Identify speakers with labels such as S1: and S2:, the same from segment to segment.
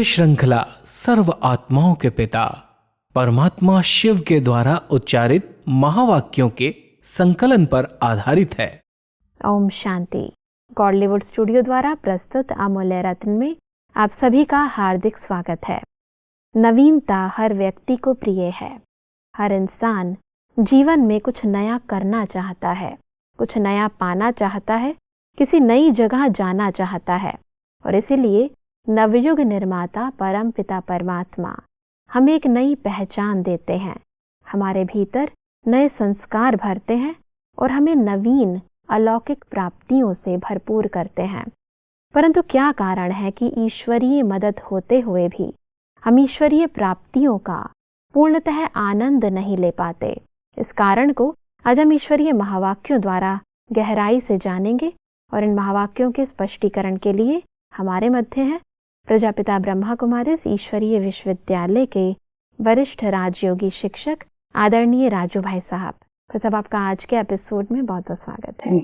S1: श्रृंखला सर्व आत्माओं के पिता परमात्मा शिव के द्वारा उच्चारित महावाक्यों के संकलन पर आधारित है।
S2: ओम शांति। गॉडलीवुड स्टूडियो द्वारा प्रस्तुत अमूल्य रत्न में आप सभी का हार्दिक स्वागत है। नवीनता हर व्यक्ति को प्रिय है। हर इंसान जीवन में कुछ नया करना चाहता है, कुछ नया पाना चाहता है, किसी नई जगह जाना चाहता है। और इसीलिए नवयुग निर्माता परम पिता परमात्मा हमें एक नई पहचान देते हैं, हमारे भीतर नए संस्कार भरते हैं और हमें नवीन अलौकिक प्राप्तियों से भरपूर करते हैं। परंतु क्या कारण है कि ईश्वरीय मदद होते हुए भी हम ईश्वरीय प्राप्तियों का पूर्णतः आनंद नहीं ले पाते? इस कारण को आज हम ईश्वरीय महावाक्यों द्वारा गहराई से जानेंगे और इन महावाक्यों के स्पष्टीकरण के लिए हमारे मध्य हैं प्रजापिता ब्रह्मा कुमारीज ईश्वरीय विश्वविद्यालय के वरिष्ठ राजयोगी शिक्षक आदरणीय राजू भाई साहब। तो सब आपका आज के एपिसोड में बहुत बहुत स्वागत है।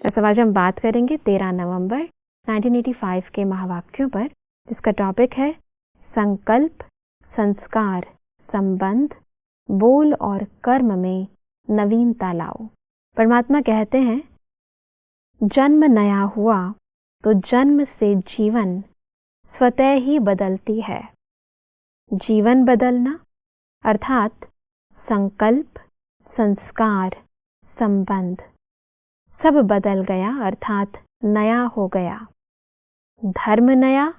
S2: तो सब आज हम बात करेंगे 13 नवंबर 1985 के महावाक्यों पर, जिसका टॉपिक है संकल्प, संस्कार, संबंध, बोल और कर्म में नवीनता लाओ। परमात्मा कहते हैं, जन्म नया हुआ तो जन्म से जीवन स्वतः ही बदलती है। जीवन बदलना अर्थात संकल्प, संस्कार, संबंध सब बदल गया अर्थात नया हो गया। धर्म नया,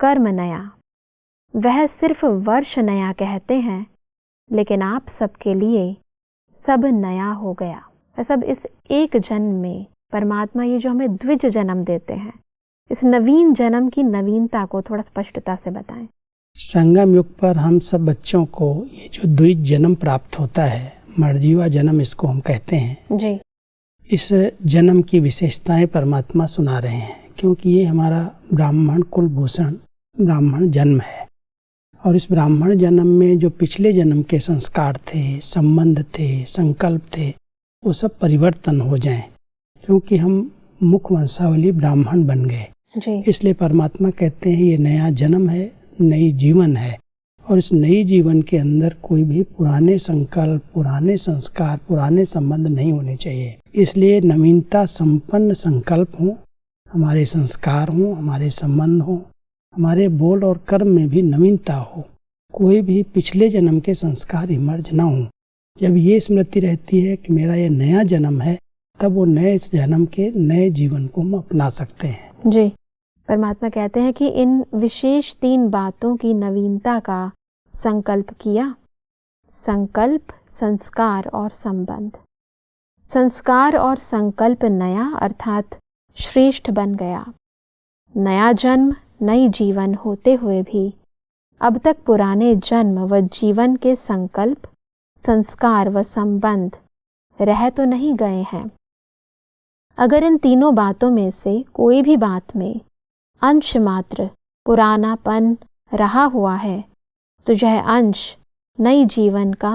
S2: कर्म नया। वह सिर्फ वर्ष नया कहते हैं, लेकिन आप सबके लिए सब नया हो गया। सब इस एक जन्म में परमात्मा ये जो हमें द्विज जन्म देते हैं, इस नवीन जन्म की नवीनता को थोड़ा स्पष्टता से बताएं।
S3: संगम युग पर हम सब बच्चों को ये जो द्विज जन्म प्राप्त होता है, मर्जीवा जन्म इसको हम कहते हैं
S2: जी।
S3: इस जन्म की विशेषताएं परमात्मा सुना रहे हैं, क्योंकि ये हमारा ब्राह्मण कुलभूषण ब्राह्मण जन्म है। और इस ब्राह्मण जन्म में जो पिछले जन्म के संस्कार थे, संबंध थे, संकल्प थे, वो सब परिवर्तन हो जाएं, क्योंकि हम मुख वंशावली ब्राह्मण बन गए। इसलिए परमात्मा कहते हैं ये नया जन्म है, नई जीवन है। और इस नई जीवन के अंदर कोई भी पुराने संकल्प, पुराने संस्कार, पुराने संबंध नहीं होने चाहिए। इसलिए नवीनता संपन्न संकल्प हों, हमारे संस्कार हों, हमारे संबंध हों, हमारे बोल और कर्म में भी नवीनता हो। कोई भी पिछले जन्म के संस्कार इमर्ज ना हो। जब ये स्मृति रहती है कि मेरा ये नया जन्म है, तब वो नए जन्म के नए जीवन को हम अपना सकते हैं।
S2: जी। परमात्मा कहते हैं कि इन विशेष 3 बातों की नवीनता का संकल्प किया। संकल्प, संस्कार और संबंध। संस्कार और संकल्प नया अर्थात श्रेष्ठ बन गया। नया जन्म, नई जीवन होते हुए भी अब तक पुराने जन्म व जीवन के संकल्प, संस्कार व संबंध रह तो नहीं गए हैं। अगर इन तीनों बातों में से कोई भी बात में अंश मात्र पुरानापन रहा हुआ है, तो यह अंश नई जीवन का,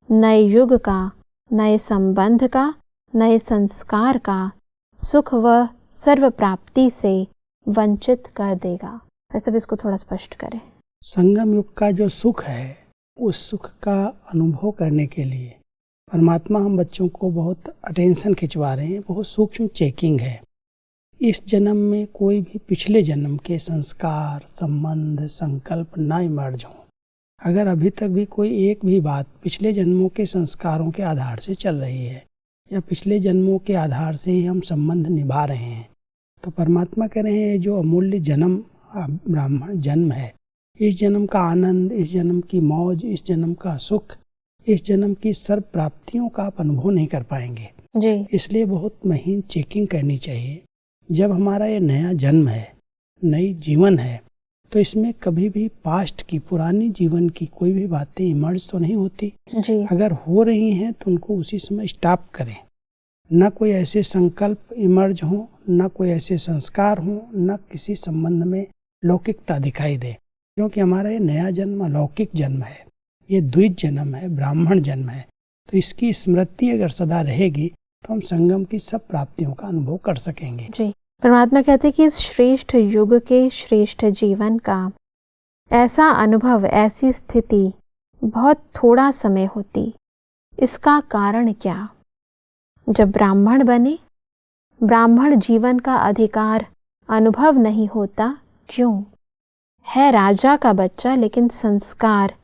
S2: नए युग का, नए संबंध का, नए संस्कार का सुख व सर्व प्राप्ति से वंचित कर देगा। ऐसे भी इसको थोड़ा स्पष्ट करें।
S3: संगम युग का जो सुख है, उस सुख का अनुभव करने के लिए परमात्मा हम बच्चों को बहुत अटेंशन खिंचवा रहे हैं। बहुत सूक्ष्म चेकिंग है। इस जन्म में कोई भी पिछले जन्म के संस्कार, संबंध, संकल्प ना इमर्ज हो। अगर अभी तक भी कोई एक भी बात पिछले जन्मों के संस्कारों के आधार से चल रही है या पिछले जन्मों के आधार से ही हम संबंध निभा रहे हैं, तो परमात्मा कह रहे हैं जो अमूल्य जन्म ब्राह्मण जन्म है, इस जन्म का आनंद, इस जन्म की मौज, इस जन्म का सुख, इस जन्म की सर्व प्राप्तियों का आप अनुभव नहीं कर पाएंगे
S2: जी।
S3: इसलिए बहुत महीन चेकिंग करनी चाहिए। जब हमारा ये नया जन्म है, नई जीवन है, तो इसमें कभी भी पास्ट की, पुरानी जीवन की कोई भी बातें इमर्ज तो नहीं होती
S2: जी।
S3: अगर हो रही हैं तो उनको उसी समय स्टॉप करें। न कोई ऐसे संकल्प इमर्ज हो, न कोई ऐसे संस्कार हो, न किसी संबंध में लौकिकता दिखाई दे, क्योंकि हमारा ये नया जन्म अलौकिक जन्म है, ये द्विज जन्म है, ब्राह्मण जन्म है। तो इसकी स्मृति अगर सदा रहेगी तो हम संगम की सब प्राप्तियों का अनुभव कर सकेंगे।
S2: जी। परमात्मा कहते हैं कि इस श्रेष्ठ युग के श्रेष्ठ जीवन का ऐसा अनुभव, ऐसी स्थिति बहुत थोड़ा समय होती। इसका कारण क्या? जब ब्राह्मण बने, ब्राह्मण जीवन का अधिकार अनुभव नहीं होता। क्यों? है राजा का बच्चा, लेकिन संस्कार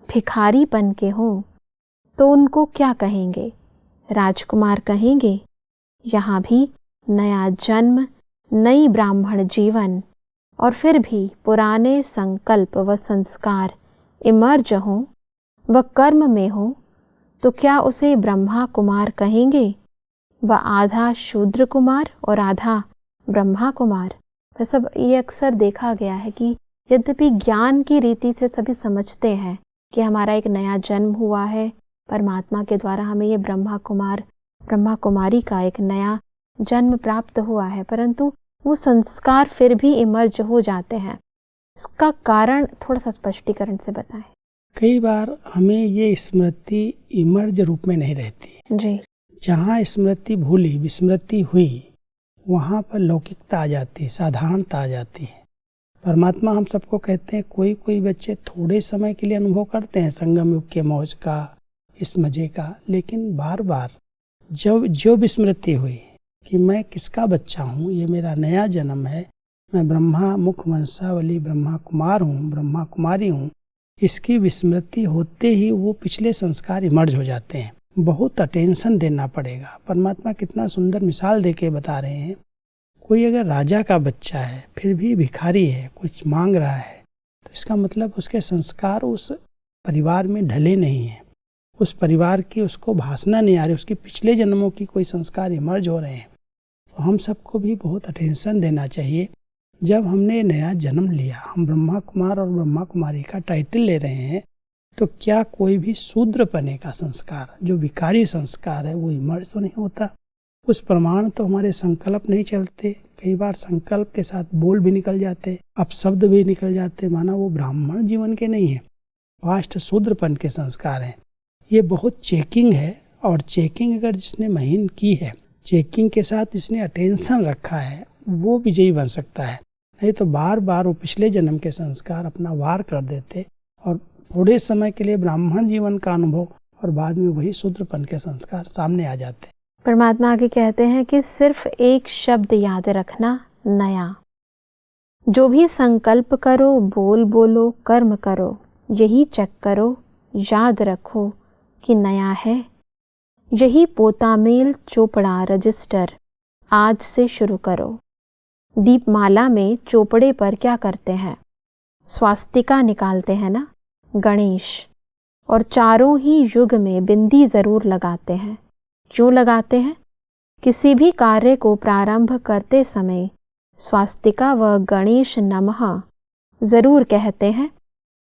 S2: भिखारीपन के हों तो उनको क्या कहेंगे? राजकुमार कहेंगे। यहाँ भी नया जन्म, नई ब्राह्मण जीवन, और फिर भी पुराने संकल्प व संस्कार इमर्ज हों, व कर्म में हो, तो क्या उसे ब्रह्मा कुमार कहेंगे? वह आधा शूद्र कुमार और आधा ब्रह्मा कुमार। वह सब ये अक्सर देखा गया है कि यद्यपि ज्ञान की रीति से सभी समझते हैं कि हमारा एक नया जन्म हुआ है, परमात्मा के द्वारा हमें ये ब्रह्मा कुमार, ब्रह्मा कुमारी का एक नया जन्म प्राप्त हुआ है, परंतु वो संस्कार फिर भी इमर्ज हो जाते हैं। इसका कारण थोड़ा सा स्पष्टीकरण से बताएं।
S3: कई बार हमें ये स्मृति इमर्ज रूप में नहीं रहती
S2: जी।
S3: जहाँ स्मृति भूली, विस्मृति हुई, वहाँ पर लौकिकता आ जाती, साधारणता आ जाती है। परमात्मा हम सबको कहते हैं, कोई कोई बच्चे थोड़े समय के लिए अनुभव करते हैं संगम युग के मौज का, इस मजे का, लेकिन बार बार जब जो विस्मृति हुई कि मैं किसका बच्चा हूँ, ये मेरा नया जन्म है, मैं ब्रह्मा मुख वंशावली ब्रह्मा कुमार हूँ, ब्रह्मा कुमारी हूँ, इसकी विस्मृति होते ही वो पिछले संस्कार इमर्ज हो जाते हैं। बहुत अटेंशन देना पड़ेगा। परमात्मा कितना सुंदर मिसाल देके बता रहे हैं। कोई अगर राजा का बच्चा है फिर भी भिखारी है, कुछ मांग रहा है, तो इसका मतलब उसके संस्कार उस परिवार में ढले नहीं हैं, उस परिवार की उसको भासना नहीं आ रही, उसकी पिछले जन्मों की कोई संस्कार इमर्ज हो रहे हैं। तो हम सबको भी बहुत अटेंशन देना चाहिए। जब हमने नया जन्म लिया, हम ब्रह्मा कुमार और ब्रह्मा कुमारी का टाइटल ले रहे हैं, तो क्या कोई भी शूद्र पने का संस्कार, जो विकारी संस्कार है, वो इमर्ज तो नहीं होता? उस प्रमाण तो हमारे संकल्प नहीं चलते। कई बार संकल्प के साथ बोल भी निकल जाते, अपशब्द भी निकल जाते, माना वो ब्राह्मण जीवन के नहीं है, पास्ट शूद्रपन के संस्कार हैं। ये बहुत चेकिंग है, और चेकिंग अगर जिसने महीन की है, चेकिंग के साथ इसने अटेंशन रखा है, वो विजयी बन सकता है। नहीं तो बार बार वो पिछले जन्म के संस्कार अपना वार कर देते और थोड़े समय के लिए ब्राह्मण जीवन का अनुभव, और बाद में वही शूद्रपन के संस्कार सामने आ जाते।
S2: परमात्मा आगे कहते हैं कि सिर्फ एक शब्द याद रखना, नया। जो भी संकल्प करो, बोल बोलो, कर्म करो, यही चेक करो, याद रखो कि नया है। यही पोतामेल चोपड़ा रजिस्टर आज से शुरू करो। दीपमाला में चोपड़े पर क्या करते हैं? स्वास्तिका निकालते हैं ना, गणेश। और चारों ही युग में बिंदी जरूर लगाते हैं। क्यों लगाते हैं? किसी भी कार्य को प्रारंभ करते समय स्वास्तिका व गणेश नमः जरूर कहते हैं।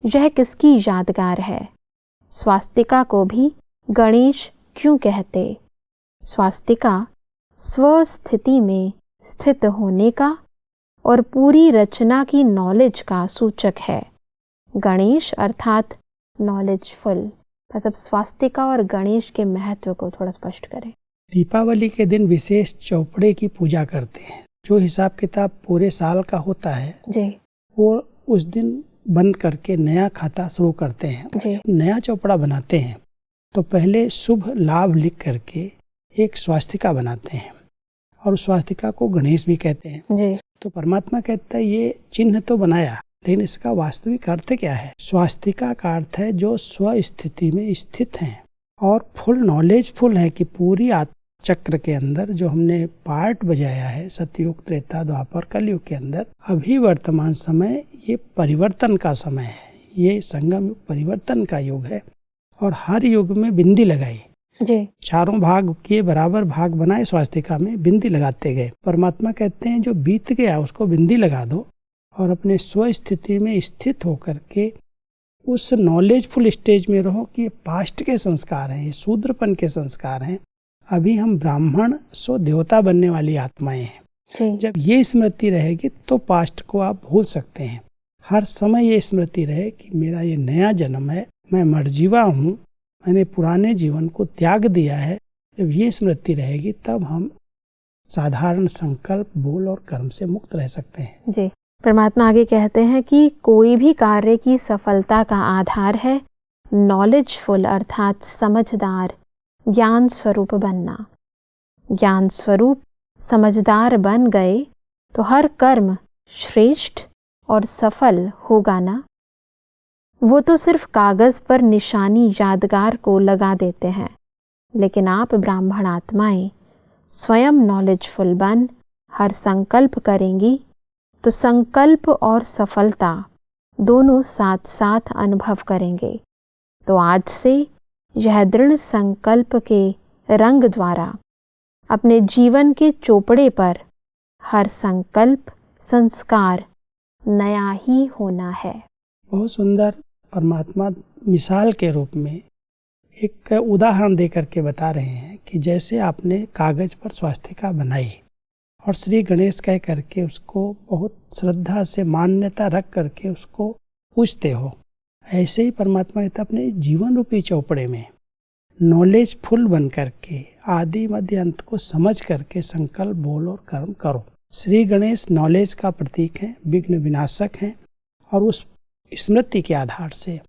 S2: यह किसकी यादगार है? स्वास्तिका को भी गणेश क्यों कहते? स्वास्तिका स्वस्थिति में स्थित होने का और पूरी रचना की नॉलेज का सूचक है। गणेश अर्थात नॉलेजफुल। मतलब स्वास्तिका और गणेश के महत्व को थोड़ा स्पष्ट करें।
S3: दीपावली के दिन विशेष चौपड़े की पूजा करते हैं। जो हिसाब किताब पूरे साल का होता है
S2: जी,
S3: वो उस दिन बंद करके नया खाता शुरू करते हैं।
S2: जी।
S3: नया चौपड़ा बनाते हैं तो पहले शुभ लाभ लिख करके एक स्वास्तिका बनाते हैं, और उस स्वास्तिका को गणेश भी कहते हैं।
S2: जी।
S3: तो परमात्मा कहता है ये चिन्ह तो बनाया, लेकिन इसका वास्तविक अर्थ क्या है? स्वास्तिका का अर्थ है जो स्वस्थिति में स्थित हैं और फुल नॉलेजफुल है कि पूरी चक्र के अंदर जो हमने पार्ट बजाया है सतयुग, त्रेता, द्वापर, कलयुग के अंदर, अभी वर्तमान समय ये परिवर्तन का समय है। ये संगम युग परिवर्तन का युग है, और हर युग में बिंदी लगाई।
S2: जी।
S3: चारों भाग के बराबर भाग बनाए, स्वास्तिका में बिंदी लगाते गए। परमात्मा कहते हैं जो बीत गया उसको बिंदी लगा दो, और अपने स्वस्थिति में स्थित होकर के उस नॉलेजफुल स्टेज में रहो कि ये पास्ट के संस्कार हैं, ये शूद्रपन के संस्कार हैं। अभी हम ब्राह्मण सो देवता बनने वाली आत्माएं हैं।
S2: जी।
S3: जब ये स्मृति रहेगी तो पास्ट को आप भूल सकते हैं। हर समय ये स्मृति रहे कि मेरा ये नया जन्म है, मैं मरजीवा हूँ, मैंने पुराने जीवन को त्याग दिया है। जब ये स्मृति रहेगी तब हम साधारण संकल्प, बोल और कर्म से मुक्त रह सकते हैं।
S2: जी। परमात्मा आगे कहते हैं कि कोई भी कार्य की सफलता का आधार है नॉलेजफुल अर्थात समझदार ज्ञान स्वरूप बनना। ज्ञान स्वरूप समझदार बन गए तो हर कर्म श्रेष्ठ और सफल होगा ना। वो तो सिर्फ कागज पर निशानी यादगार को लगा देते हैं, लेकिन आप ब्राह्मण आत्माएं स्वयं नॉलेजफुल बन हर संकल्प करेंगी तो संकल्प और सफलता दोनों साथ साथ अनुभव करेंगे। तो आज से यह दृढ़ संकल्प के रंग द्वारा अपने जीवन के चोपड़े पर हर संकल्प संस्कार नया ही होना है।
S3: बहुत सुंदर परमात्मा मिसाल के रूप में एक उदाहरण दे करके बता रहे हैं कि जैसे आपने कागज पर स्वास्तिका बनाई और श्री गणेश कह करके उसको बहुत श्रद्धा से मान्यता रख करके उसको पूजते हो, ऐसे ही परमात्मा कहता अपने जीवन रूपी चौपड़े में नॉलेजफुल बन करके आदि मध्य अंत को समझ करके संकल्प बोल और कर्म करो। श्री गणेश नॉलेज का प्रतीक है, विघ्न विनाशक हैं, और उस स्मृति के आधार से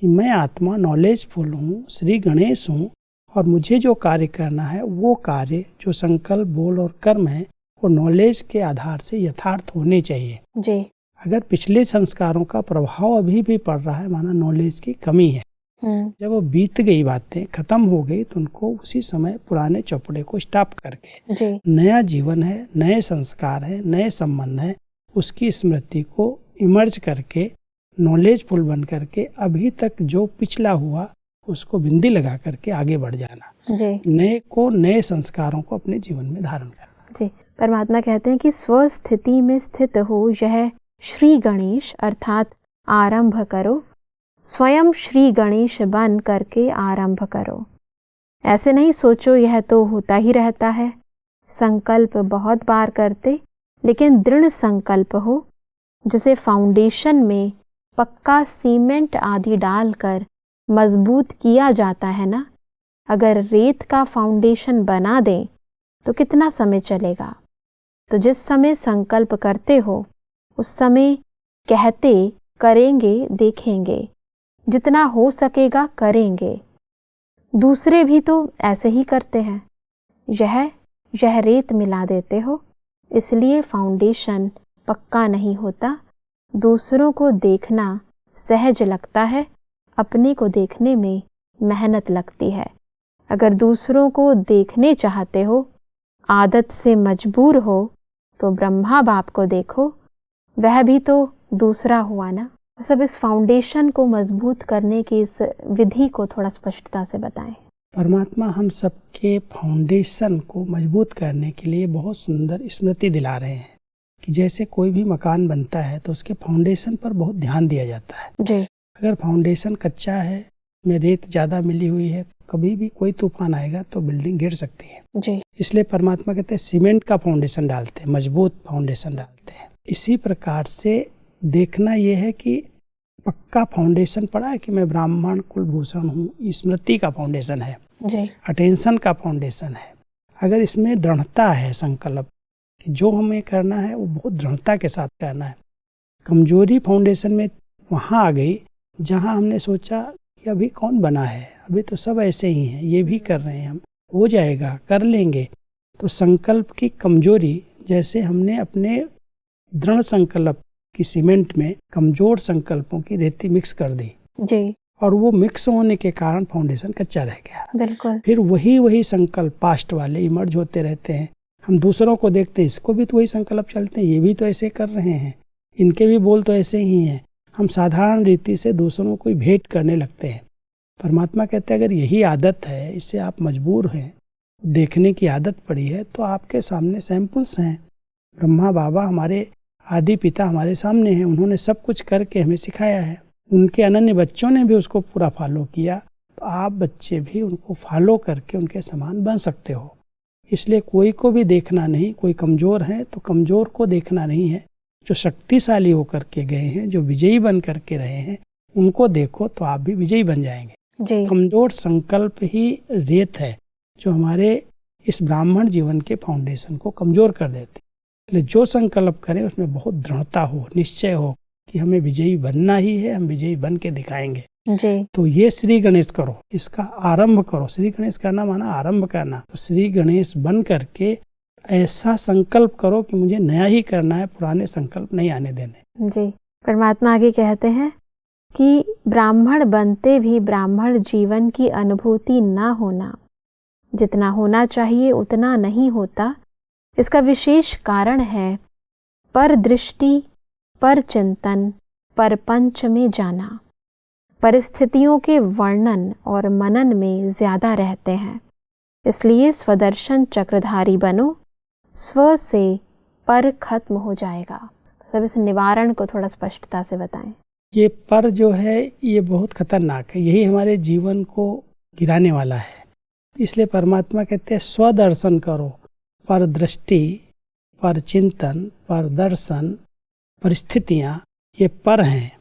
S3: कि मैं आत्मा नॉलेजफुल हूँ, श्री गणेश हूँ, और मुझे जो कार्य करना है वो कार्य जो संकल्प बोल और कर्म है वो नॉलेज के आधार से यथार्थ होने चाहिए
S2: जी।
S3: अगर पिछले संस्कारों का प्रभाव अभी भी पड़ रहा है, माना नॉलेज की कमी है, जब वो बीत गई, बातें खत्म हो गई, तो उनको उसी समय पुराने चौपड़े को स्टॉप करके
S2: जी।
S3: नया जीवन है, नए संस्कार है, नए संबंध है, उसकी स्मृति को इमर्ज करके नॉलेजफुल बन करके अभी तक जो पिछला हुआ उसको बिंदी लगा करके आगे बढ़ जाना, नए को, नए संस्कारों को अपने जीवन में धारण करना।
S2: जी। परमात्मा कहते हैं कि स्वस्थिति में स्थित हो यह श्री गणेश अर्थात आरंभ करो, स्वयं श्री गणेश बन करके आरंभ करो। ऐसे नहीं सोचो यह तो होता ही रहता है, संकल्प बहुत बार करते लेकिन दृढ़ संकल्प हो, जैसे फाउंडेशन में पक्का सीमेंट आदि डालकर मजबूत किया जाता है ना। अगर रेत का फाउंडेशन बना दें तो कितना समय चलेगा। तो जिस समय संकल्प करते हो उस समय कहते करेंगे देखेंगे, जितना हो सकेगा करेंगे। दूसरे भी तो ऐसे ही करते हैं, यह रेत मिला देते हो, इसलिए फाउंडेशन पक्का नहीं होता। दूसरों को देखना सहज लगता है, अपने को देखने में मेहनत लगती है। अगर दूसरों को देखने चाहते हो, आदत से मजबूर हो, तो ब्रह्मा बाप को देखो, वह भी तो दूसरा हुआ ना। सब इस फाउंडेशन को मजबूत करने की इस विधि को थोड़ा स्पष्टता से बताएं।
S3: परमात्मा हम सबके फाउंडेशन को मजबूत करने के लिए बहुत सुंदर स्मृति दिला रहे हैं कि जैसे कोई भी मकान बनता है तो उसके फाउंडेशन पर बहुत ध्यान दिया जाता है
S2: जी।
S3: अगर फाउंडेशन कच्चा है, में रेत ज़्यादा मिली हुई है, कभी भी कोई तूफान आएगा तो बिल्डिंग गिर सकती है
S2: जी।
S3: इसलिए परमात्मा कहते हैं सीमेंट का फाउंडेशन डालते हैं, मजबूत फाउंडेशन डालते हैं। इसी प्रकार से देखना यह है कि पक्का फाउंडेशन पड़ा है कि मैं ब्राह्मण कुलभूषण हूँ, स्मृति का फाउंडेशन है
S2: जी।
S3: अटेंशन का फाउंडेशन है। अगर इसमें दृढ़ता है, संकल्प कि जो हमें करना है वो बहुत दृढ़ता के साथ करना है। कमजोरी फाउंडेशन में वहाँ आ गई जहाँ हमने सोचा कि अभी कौन बना है, अभी तो सब ऐसे ही हैं, ये भी कर रहे हैं, हम हो जाएगा, कर लेंगे। तो संकल्प की कमजोरी, जैसे हमने अपने दृढ़ संकल्प की सीमेंट में कमजोर संकल्पों की रेती मिक्स कर दी
S2: जी।
S3: और वो मिक्स होने के कारण फाउंडेशन कच्चा रह गया।
S2: बिल्कुल।
S3: फिर वही संकल्प पास्ट वाले इमर्ज होते रहते हैं। हम दूसरों को देखते हैं, इसको भी तो वही संकल्प चलते हैं, ये भी तो ऐसे कर रहे हैं, इनके भी बोल तो ऐसे ही हैं। हम साधारण रीति से दूसरों को भेंट करने लगते हैं। परमात्मा कहते हैं अगर यही आदत है, इससे आप मजबूर हैं, देखने की आदत पड़ी है, तो आपके सामने सैंपल्स हैं। ब्रह्मा बाबा हमारे आदि पिता हमारे सामने हैं, उन्होंने सब कुछ करके हमें सिखाया है। उनके अनन्य बच्चों ने भी उसको पूरा फॉलो किया, तो आप बच्चे भी उनको फॉलो करके उनके समान बन सकते हो। इसलिए कोई को भी देखना नहीं, कोई कमज़ोर है तो कमज़ोर को देखना नहीं है, जो शक्तिशाली होकर के गए हैं, जो विजयी बन करके रहे हैं, उनको देखो तो आप भी विजयी बन जाएंगे जी। कमज़ोर संकल्प ही रेत है जो हमारे इस ब्राह्मण जीवन के फाउंडेशन को कमज़ोर कर देते। इसलिए जो संकल्प करें उसमें बहुत दृढ़ता हो, निश्चय हो कि हमें विजयी बनना ही है, हम विजयी बन के दिखाएंगे
S2: जी।
S3: तो ये श्री गणेश करो, इसका आरंभ करो। श्री गणेश करना माना आरंभ करना। तो श्री गणेश बन करके ऐसा संकल्प करो कि मुझे नया ही करना है, पुराने संकल्प नहीं आने देने।
S2: जी। परमात्मा आगे कहते हैं कि ब्राह्मण बनते भी ब्राह्मण जीवन की अनुभूति न होना, जितना होना चाहिए उतना नहीं होता। इसका विशेष कारण है पर दृष्टि, पर चिंतन, पर पंच में जाना। परिस्थितियों के वर्णन और मनन में ज्यादा रहते हैं, इसलिए स्वदर्शन चक्रधारी बनो, स्व से पर खत्म हो जाएगा। सब इस निवारण को थोड़ा स्पष्टता से बताएं।
S3: ये पर जो है ये बहुत खतरनाक है, यही हमारे जीवन को गिराने वाला है। इसलिए परमात्मा कहते हैं स्वदर्शन करो। पर दृष्टि, पर चिंतन, पर दर्शन, परिस्थितियाँ ये पर हैं।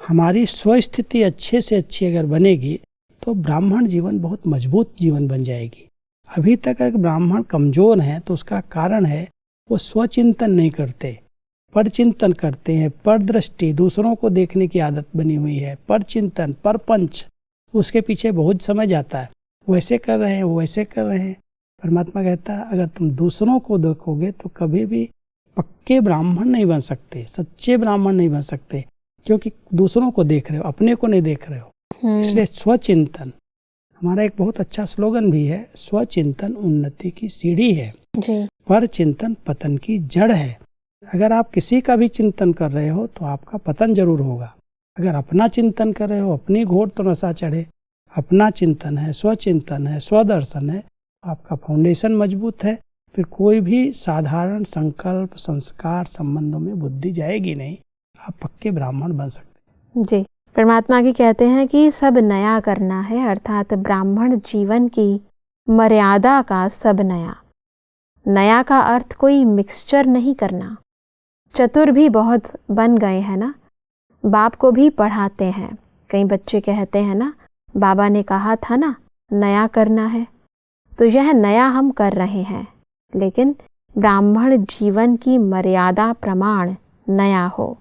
S3: हमारी स्वस्थिति अच्छे से अच्छी अगर बनेगी तो ब्राह्मण जीवन बहुत मजबूत जीवन बन जाएगी। अभी तक अगर ब्राह्मण कमजोर हैं तो उसका कारण है वो स्वचिंतन नहीं करते, पर चिंतन करते हैं। पर दृष्टि, दूसरों को देखने की आदत बनी हुई है। पर चिंतन, पर पंच, उसके पीछे बहुत समय जाता है, वैसे कर रहे हैं, वैसे कर रहे हैं। परमात्मा कहता है अगर तुम दूसरों को देखोगे तो कभी भी पक्के ब्राह्मण नहीं बन सकते, सच्चे ब्राह्मण नहीं बन सकते, क्योंकि दूसरों को देख रहे हो, अपने को नहीं देख रहे हो। इसलिए स्वचिंतन हमारा एक बहुत अच्छा स्लोगन भी है, स्वचिंतन उन्नति की सीढ़ी है
S2: जी।
S3: पर चिंतन पतन की जड़ है। अगर आप किसी का भी चिंतन कर रहे हो तो आपका पतन जरूर होगा। अगर अपना चिंतन कर रहे हो, अपनी घोर तो नशा चढ़े। अपना चिंतन है, स्वचिंतन है, स्वदर्शन है, आपका फाउंडेशन मजबूत है, फिर कोई भी साधारण संकल्प, संस्कार, संबंधों में बुद्धि जाएगी नहीं, आप पक्के ब्राह्मण बन सकते।
S2: जी। परमात्मा की कहते हैं कि सब नया करना है, अर्थात ब्राह्मण जीवन की मर्यादा का सब नया। नया का अर्थ कोई मिक्सचर नहीं करना। चतुर भी बहुत बन गए हैं ना, बाप को भी पढ़ाते हैं। कई बच्चे कहते हैं ना, बाबा ने कहा था ना नया करना है, तो यह नया हम कर रहे हैं, लेकिन ब्राह्मण जीवन की मर्यादा प्रमाण नया हो।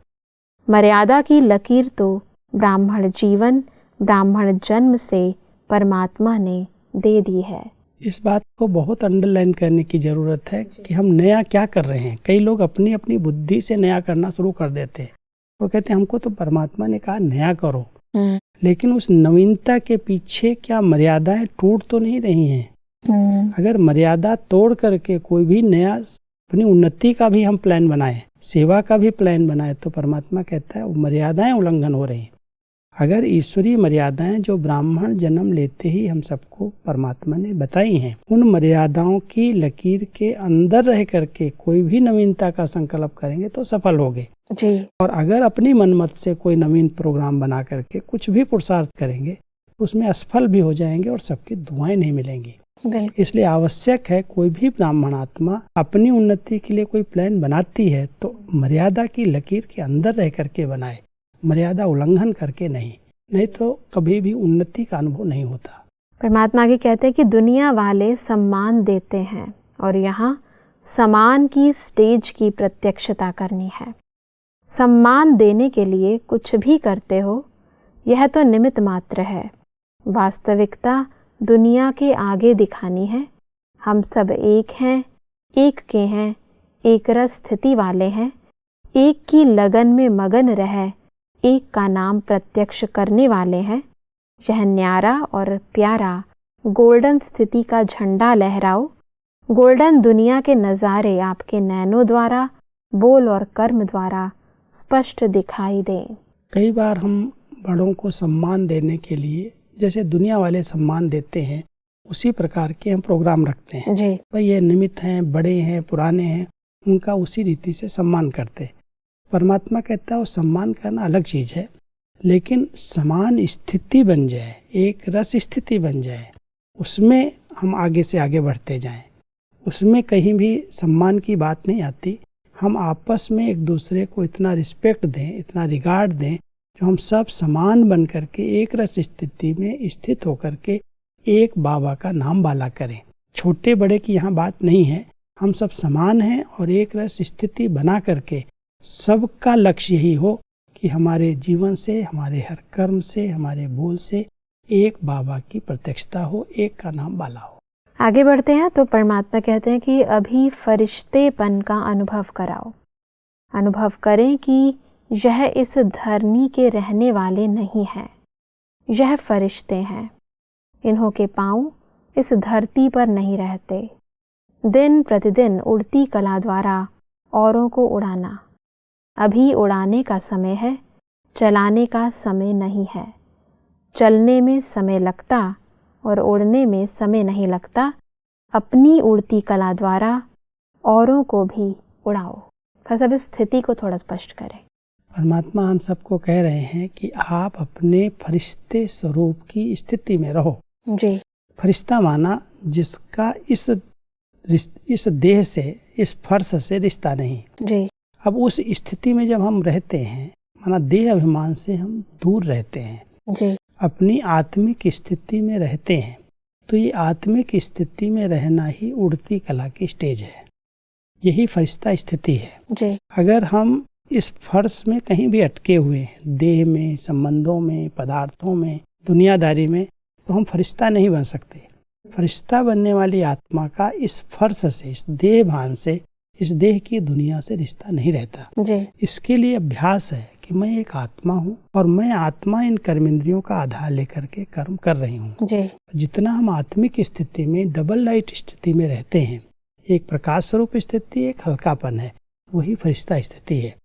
S2: मर्यादा की लकीर तो ब्राह्मण जीवन, ब्राह्मण जन्म से परमात्मा ने दे दी है।
S3: इस बात को बहुत अंडरलाइन करने की जरूरत है कि हम नया क्या कर रहे हैं। कई लोग अपनी अपनी बुद्धि से नया करना शुरू कर देते हैं। वो कहते हैं हमको तो परमात्मा ने कहा नया करो, लेकिन उस नवीनता के पीछे क्या मर्यादाएं टूट तो नहीं रही हैं? अगर मर्यादा तोड़ करके कोई भी नया अपनी उन्नति का भी हम प्लान बनाए, सेवा का भी प्लान बनाए, तो परमात्मा कहता है वो मर्यादाएं उल्लंघन हो रही हैं। अगर ईश्वरीय मर्यादाएं जो ब्राह्मण जन्म लेते ही हम सबको परमात्मा ने बताई हैं, उन मर्यादाओं की लकीर के अंदर रह करके कोई भी नवीनता का संकल्प करेंगे तो सफल होंगे
S2: जी।
S3: और अगर अपनी मनमत से कोई नवीन प्रोग्राम बना करके कुछ भी पुरुषार्थ करेंगे उसमें असफल भी हो जाएंगे और सबकी दुआएं नहीं मिलेंगी। इसलिए आवश्यक है कोई भी ब्राह्मण आत्मा अपनी उन्नति के लिए कोई प्लान बनाती है तो मर्यादा की लकीर के अंदर रह करके बनाए, मर्यादा उल्लंघन करके नहीं तो कभी भी उन्नति का अनुभव नहीं होता।
S2: परमात्मा के कहते हैं कि दुनिया वाले सम्मान देते हैं और यहाँ सम्मान की स्टेज की प्रत्यक्षता करनी है। सम्मान देने के लिए कुछ भी करते हो यह तो निमित्त मात्र है, वास्तविकता दुनिया के आगे दिखानी है। हम सब एक हैं, एक के हैं, एक रस स्थिति वाले हैं, एक की लगन में मगन रह एक का नाम प्रत्यक्ष करने वाले हैं। यह न्यारा और प्यारा गोल्डन स्थिति का झंडा लहराओ। गोल्डन दुनिया के नज़ारे आपके नैनों द्वारा, बोल और कर्म द्वारा स्पष्ट दिखाई दें।
S3: कई बार हम बड़ों को सम्मान देने के लिए जैसे दुनिया वाले सम्मान देते हैं उसी प्रकार के हम प्रोग्राम रखते हैं
S2: जी।
S3: भाई ये निमित्त हैं, बड़े हैं, पुराने हैं, उनका उसी रीति से सम्मान करते। परमात्मा कहता है वो सम्मान करना अलग चीज़ है, लेकिन समान स्थिति बन जाए, एक रस स्थिति बन जाए, उसमें हम आगे से आगे बढ़ते जाएं। उसमें कहीं भी सम्मान की बात नहीं आती। हम आपस में एक दूसरे को इतना रिस्पेक्ट दें, इतना रिगार्ड दें, जो हम सब समान बन करके एक रस स्थिति में स्थित होकर के एक बाबा का नाम बाला करें। छोटे बड़े की यहाँ बात नहीं है, हम सब समान हैं और एक रस स्थिति बना करके सबका लक्ष्य यही हो कि हमारे जीवन से, हमारे हर कर्म से, हमारे बोल से एक बाबा की प्रत्यक्षता हो, एक का नाम बाला हो।
S2: आगे बढ़ते हैं तो परमात्मा कहते हैं कि अभी फरिश्तेपन का अनुभव कराओ, अनुभव करें कि यह इस धरनी के रहने वाले नहीं हैं, यह फरिश्ते हैं। इन्हों के पांव इस धरती पर नहीं रहते। दिन प्रतिदिन उड़ती कला द्वारा औरों को उड़ाना। अभी उड़ाने का समय है, चलाने का समय नहीं है। चलने में समय लगता और उड़ने में समय नहीं लगता। अपनी उड़ती कला द्वारा औरों को भी उड़ाओ। सब इस स्थिति को थोड़ा स्पष्ट करें।
S3: परमात्मा हम सबको कह रहे हैं कि आप अपने फरिश्ते स्वरूप की स्थिति में रहो।
S2: जी।
S3: फरिश्ता माना जिसका इस देह से, इस फर्श से रिश्ता नहीं।
S2: जी।
S3: अब उस स्थिति में जब हम रहते हैं, माना देह अभिमान से हम दूर रहते हैं,
S2: जी।
S3: अपनी आत्मिक स्थिति में रहते हैं, तो ये आत्मिक स्थिति में रहना ही उड़ती कला की स्टेज है। यही फरिश्ता स्थिति है।
S2: जी।
S3: अगर हम इस फर्श में कहीं भी अटके हुए हैं, देह में, संबंधों में, पदार्थों में, दुनियादारी में, तो हम फरिश्ता नहीं बन सकते। फरिश्ता बनने वाली आत्मा का इस फर्श से, इस देह भान से, इस देह की दुनिया से रिश्ता नहीं रहता।
S2: जी।
S3: इसके लिए अभ्यास है कि मैं एक आत्मा हूँ और मैं आत्मा इन कर्मेंद्रियों का आधार लेकर के कर्म कर रही हूँ।
S2: जी।
S3: जितना हम आत्मिक स्थिति में, डबल लाइट स्थिति में रहते हैं, एक प्रकाश स्वरूप स्थिति, एक हल्कापन है, वही फरिश्ता स्थिति है।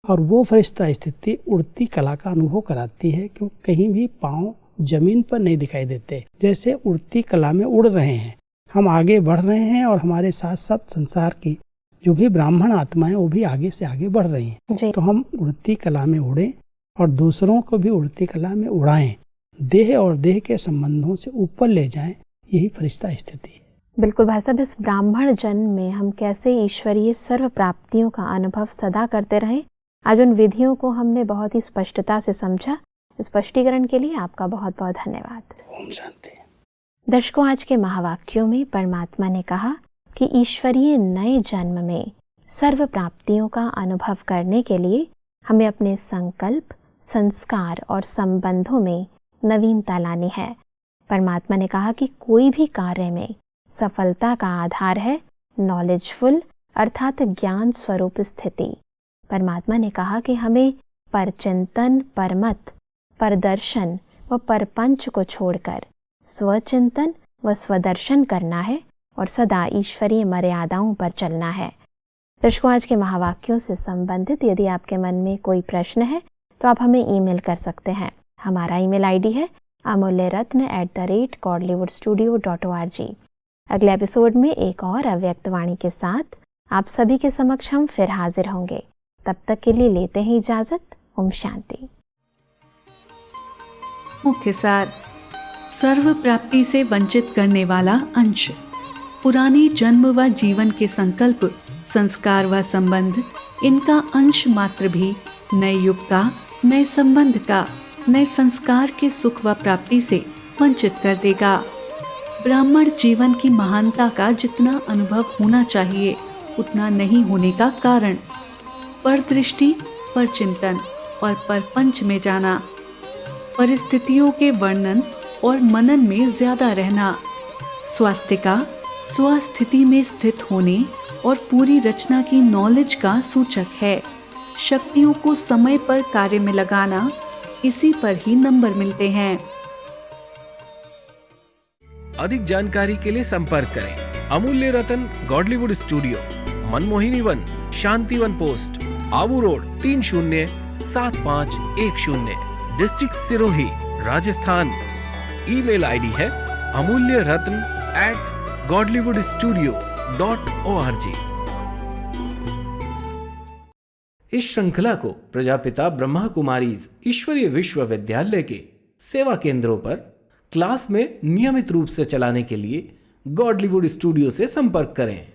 S3: और वो फरिश्ता स्थिति उड़ती कला का अनुभव कराती है, क्योंकि कहीं भी पाँव जमीन पर नहीं दिखाई देते। जैसे उड़ती कला में उड़ रहे हैं, हम आगे बढ़ रहे हैं और हमारे साथ सब संसार की जो भी ब्राह्मण आत्माएं वो भी आगे से आगे बढ़ रही हैं। तो हम उड़ती कला में उड़ें और दूसरों को भी उड़ती कला में उड़ाएं, देह और देह के संबंधों से ऊपर ले जाएं, यही फरिश्ता स्थिति है।
S2: बिल्कुल भाई साहब, इस ब्राह्मण जन्म में हम कैसे ईश्वरीय सर्व प्राप्तियों का अनुभव सदा करते रहें, आज उन विधियों को हमने बहुत ही स्पष्टता से समझा। स्पष्टीकरण के लिए आपका बहुत बहुत धन्यवाद।
S3: ओम शांति।
S2: दर्शकों, आज के महावाक्यों में परमात्मा ने कहा कि ईश्वरीय नए जन्म में सर्व प्राप्तियों का अनुभव करने के लिए हमें अपने संकल्प, संस्कार और संबंधों में नवीनता लानी है। परमात्मा ने कहा कि कोई भी कार्य में सफलता का आधार है नॉलेजफुल अर्थात ज्ञान स्वरूप स्थिति। परमात्मा ने कहा कि हमें परचिंतन, परमत, परदर्शन व परपंच को छोड़कर स्वचिंतन व स्वदर्शन करना है और सदा ईश्वरीय मर्यादाओं पर चलना है। दर्शकों, आज के महावाक्यों से संबंधित यदि आपके मन में कोई प्रश्न है तो आप हमें ईमेल कर सकते हैं। हमारा ईमेल आईडी है amulyaratna@godlywoodstudio.org। अगले एपिसोड में एक और अव्यक्त वाणी के साथ आप सभी के समक्ष हम फिर हाजिर होंगे। तब तक के लिए लेते हैं इजाजत। ओम शांति।
S4: मुख्य सार: सर्व प्राप्ति से वंचित करने वाला अंश, पुराने जन्म व जीवन के संकल्प, संस्कार व संबंध, इनका अंश मात्र भी नए युग का, नए संबंध का, नए संस्कार के सुख व प्राप्ति से वंचित कर देगा। ब्राह्मण जीवन की महानता का जितना अनुभव होना चाहिए उतना नहीं होने का कारण पर दृष्टि, पर चिंतन और पर पंच में जाना, परिस्थितियों के वर्णन और मनन में ज्यादा रहना, स्वास्थ्य का स्वस्थिति में स्थित होने और पूरी रचना की नॉलेज का सूचक है। शक्तियों को समय पर कार्य में लगाना, इसी पर ही नंबर मिलते हैं।
S1: अधिक जानकारी के लिए संपर्क करें Amulya Ratan Godlywood studio, Manmohini Van, Shantivan post, Abu road 307510, district Sirohi, Rajasthan. Email ID है amulyaratn@godlywoodstudio.org। इस श्रृंखला को प्रजापिता ब्रह्मा कुमारीज ईश्वरीय विश्वविद्यालय के सेवा केंद्रों पर क्लास में नियमित रूप से चलाने के लिए गॉडलीवुड स्टूडियो से संपर्क करें।